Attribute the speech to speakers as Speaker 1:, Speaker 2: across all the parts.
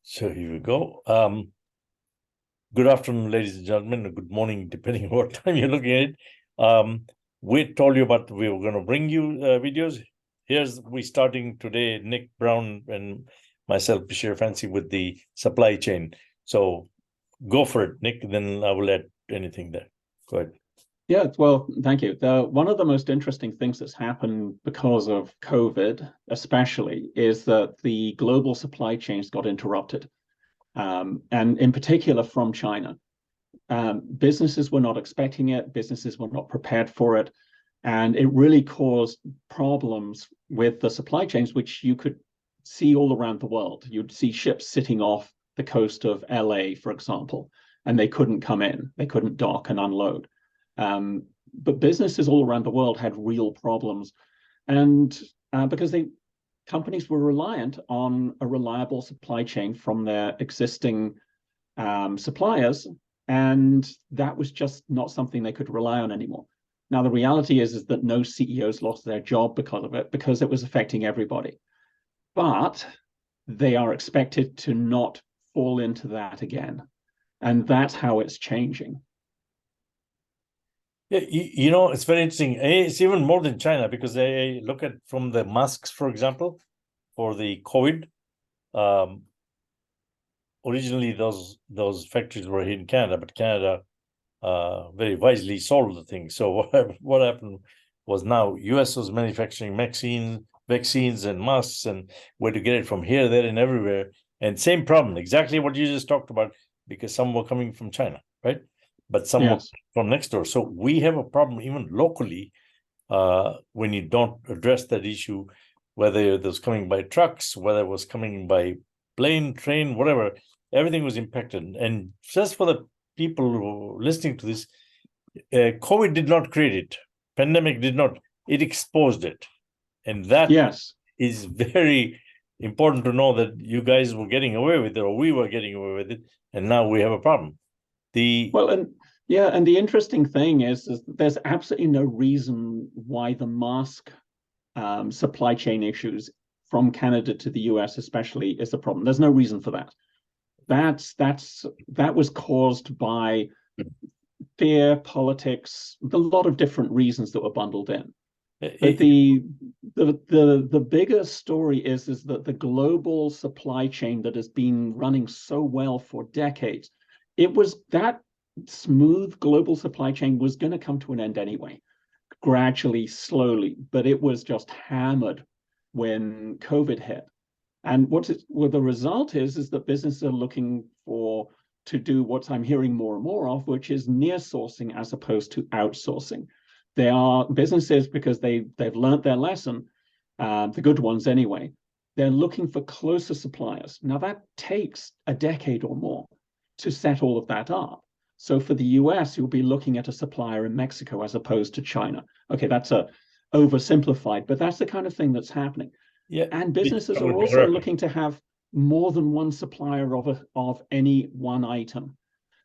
Speaker 1: So here we go. Good afternoon, ladies and gentlemen, or good morning, depending on what time you're looking at it. We told you about we were going to bring you videos. We starting today, Nick Brown and myself, Bashir Fancy, with the supply chain. So go for it, Nick, then I will add anything there. Go ahead.
Speaker 2: Yeah, well, thank you. One of the most interesting things that's happened because of COVID, especially, is that the global supply chains got interrupted, and in particular from China. Businesses were not expecting it, businesses were not prepared for it, and it really caused problems with the supply chains, which you could see all around the world. You'd see ships sitting off the coast of LA, for example, and they couldn't come in, they couldn't dock and unload. But businesses all around the world had real problems, and because companies were reliant on a reliable supply chain from their existing suppliers, and that was just not something they could rely on anymore. Now, the reality is that no CEOs lost their job because of it, because it was affecting everybody. But they are expected to not fall into that again, and that's how it's changing.
Speaker 1: Yeah, it's very interesting. It's even more than China because they look at from the masks, for example, for the COVID. Originally, those factories were here in Canada, but Canada very wisely sold the thing. So what happened was now US was manufacturing vaccines and masks, and where to get it from here, there, and everywhere. And same problem, exactly what you just talked about, because some were coming from China, right? But some were from next door. So we have a problem even locally when you don't address that issue, whether it was coming by trucks, whether it was coming by plane, train, whatever, everything was impacted. And just for the people who are listening to this, COVID did not create it. Pandemic did not. It exposed it. And that is very important to know that you guys were getting away with it, or we were getting away with it, and now we have a problem.
Speaker 2: And the interesting thing is there's absolutely no reason why the mask supply chain issues from Canada to the US especially is a problem. There's no reason for that. That was caused by fear, politics, a lot of different reasons that were bundled in. But the bigger story is that the global supply chain that has been running so well for decades, it was that smooth global supply chain was going to come to an end anyway, gradually, slowly, but it was just hammered when COVID hit. And the result is that businesses are looking to do what I'm hearing more and more of, which is near sourcing as opposed to outsourcing. They are businesses, because they've learned their lesson, the good ones anyway. They're looking for closer suppliers. Now that takes a decade or more to set all of that up. So for the US, you'll be looking at a supplier in Mexico as opposed to China. Okay, that's oversimplified, but that's the kind of thing that's happening.
Speaker 1: Yeah,
Speaker 2: and businesses are also looking to have more than one supplier of any one item,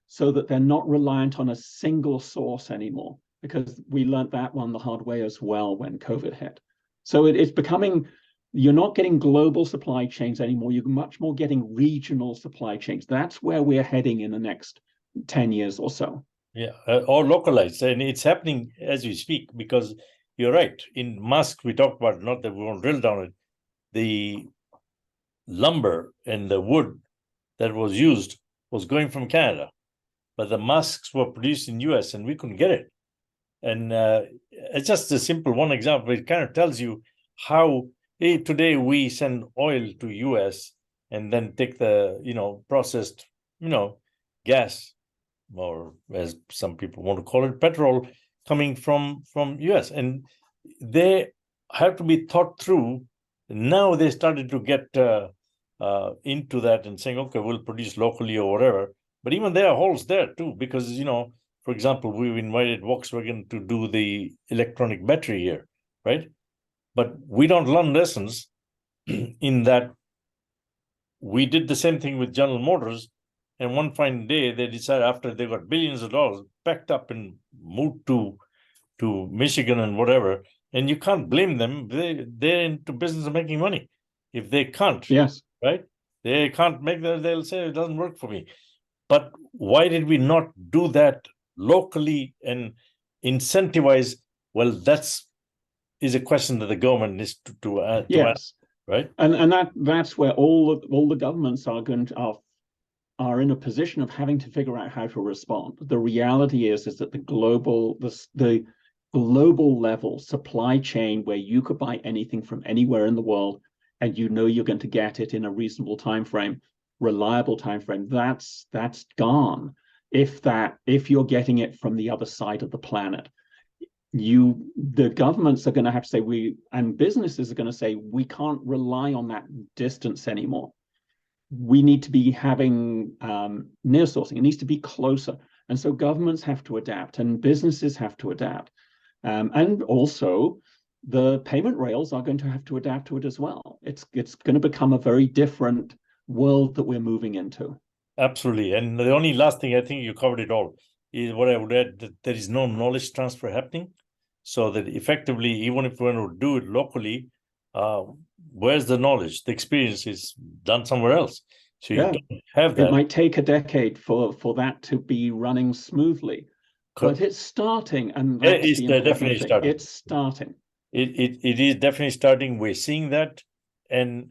Speaker 2: so that they're not reliant on a single source anymore, because we learned that one the hard way as well when COVID hit. So it's becoming, you're not getting global supply chains anymore. You're much more getting regional supply chains. That's where we're heading in the next 10 years or so.
Speaker 1: Yeah, or localized. And it's happening as we speak, because you're right. In masks, we talked about, not that we won't drill down it, the lumber and the wood that was used was going from Canada, but the masks were produced in US and we couldn't get it. And it's just a simple one example. It kind of tells you how today we send oil to US and then take the processed gas, or as some people want to call it, petrol, coming from US, and they have to be thought through. Now they started to get into that and saying, okay, we'll produce locally or whatever. But even there are holes there too, because for example, we've invited Volkswagen to do the electronic battery here, right? But we don't learn lessons in that. We did the same thing with General Motors, and one fine day they decided, after they got billions of dollars, packed up and moved to Michigan and whatever. And you can't blame them. They're into business of making money. If they can't, right? They can't make that. They'll say it doesn't work for me. But why did we not do that locally and incentivize? Well, is a question that the government needs to answer,
Speaker 2: Yes,
Speaker 1: right?
Speaker 2: and that's where all the governments are in a position of having to figure out how to respond. The reality is that the global level supply chain, where you could buy anything from anywhere in the world and you know you're going to get it in a reasonable time frame, reliable time frame, that's gone. If you're getting it from the other side of the planet, the governments are going to have to say, and businesses are going to say, we can't rely on that distance anymore. We need to be having near sourcing. It needs to be closer. And so governments have to adapt and businesses have to adapt. And also the payment rails are going to have to adapt to it as well. It's going to become a very different world that we're moving into.
Speaker 1: Absolutely. And the only last thing, I think you covered it all, is what I would add, that there is no knowledge transfer happening. So that effectively, even if we want to do it locally, where's the knowledge? The experience is done somewhere else. So you don't have that.
Speaker 2: It might take a decade for that to be running smoothly, but it's starting, and that's the important thing. It's starting.
Speaker 1: It is definitely starting. We're seeing that, and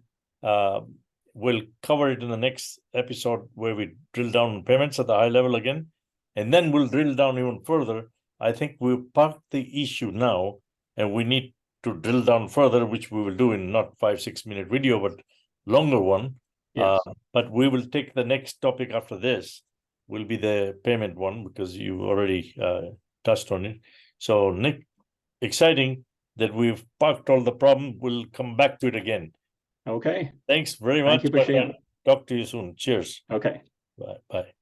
Speaker 1: we'll cover it in the next episode where we drill down on payments at the high level again, and then we'll drill down even further. I think we've parked the issue now, and we need to drill down further, which we will do in not 5-6 minute video, but longer one.
Speaker 2: Yes.
Speaker 1: But we will take the next topic after this, will be the payment one, because you already touched on it. So, Nick, exciting that we've parked all the problem. We'll come back to it again.
Speaker 2: Okay.
Speaker 1: Thanks very much.
Speaker 2: Thank you, Bashir.
Speaker 1: Talk to you soon. Cheers.
Speaker 2: Okay.
Speaker 1: Bye. Bye.